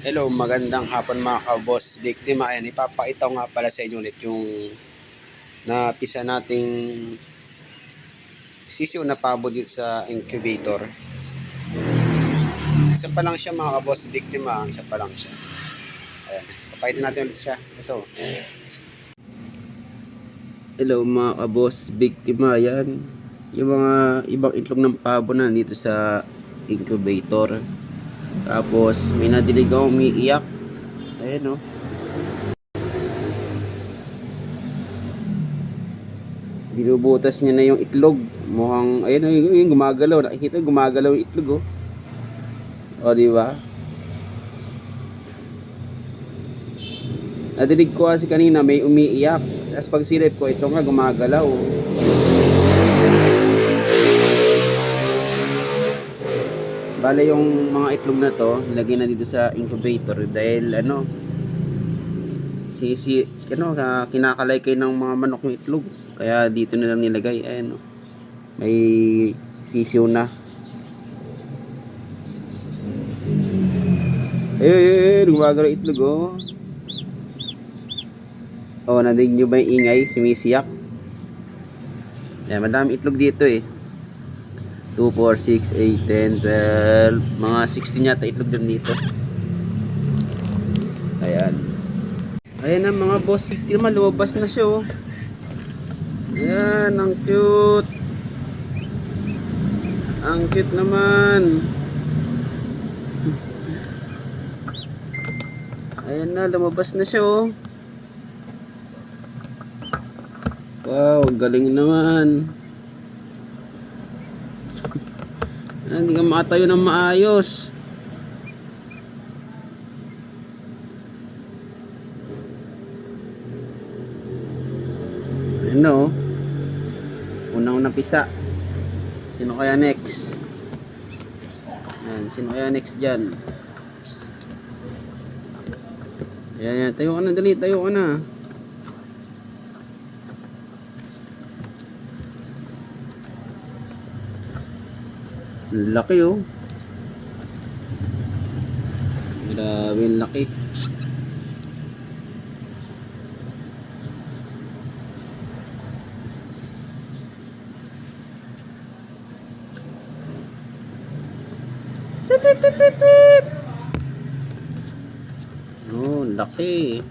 Hello, magandang hapon mga ka-boss biktima. Ayan, ipapakita ko nga pala sa inyo ulit yung napisa nating sisiw na pabo dito sa incubator. Isa pa lang siya mga ka-boss biktima, isa pa lang siya. Ayan, papakita natin ulit siya. Ito. Hello mga ka-boss biktima, ayan. Yung mga ibang itlog ng pabo na dito sa incubator. Tapos may nadilig akong umiiyak. Ayan o. Binubutas niya na yung itlog. Mukhang, ayun o, yung gumagalaw. Nakikita gumagalaw yung itlog o. O, diba? Nadilig ko kasi kanina may umiiyak. Tapos pag silip ko, ito nga gumagalaw. Bale yung mga itlog na to, nilagay na dito sa incubator dahil ano, kinakalaykay ng mga manok yung itlog. Kaya dito na lang nilagay. Ayan, may sisiw na. Gumagalaw itlog oh. Oh, nadinig nyo ba yung ingay? Sumisiyak. Ayan, madami itlog dito eh. 2, 4, 6, 8, 10, 12. Mga 16 yata itlog dun dito. Ayan. Ayan ang mga boss. Naman, lumabas na siya oh. Ayan, ang cute. Ang cute naman. Ayan na, lumabas na siya oh. Wow, galing naman. Hindi ka makatayo ng maayos. Ano? Unang napisa. Sino kaya next? Ayan, sino kaya next dyan? Ayan, tayo ka na, dali, tayo ka na. Laki oh. Grabe laki. Oh, laki.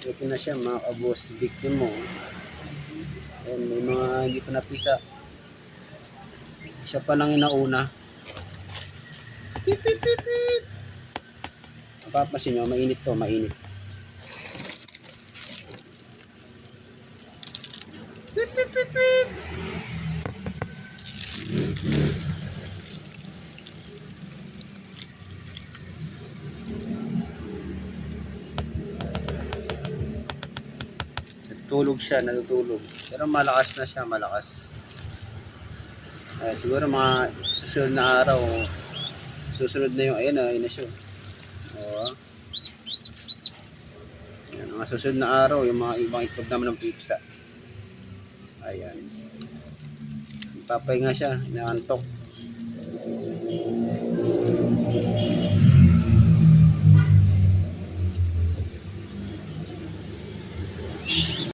Ito na siya mga ka-boss victim mo. Ayan, may mga hindi pa napisa. Siya pa lang yung nauna. Pit pit pit pit. Mapapasin nyo, mainit to, mainit. Pit pit pit pit. Natutulog siya, natutulog. Pero malakas na siya, malakas. Siguro mga susunod na araw, susunod na yung, ayun na siya. Oo. Ayan, mga susunod na araw, yung mga ibang itlog naman ng pizza. Ayan. Papahinga siya, inaantok.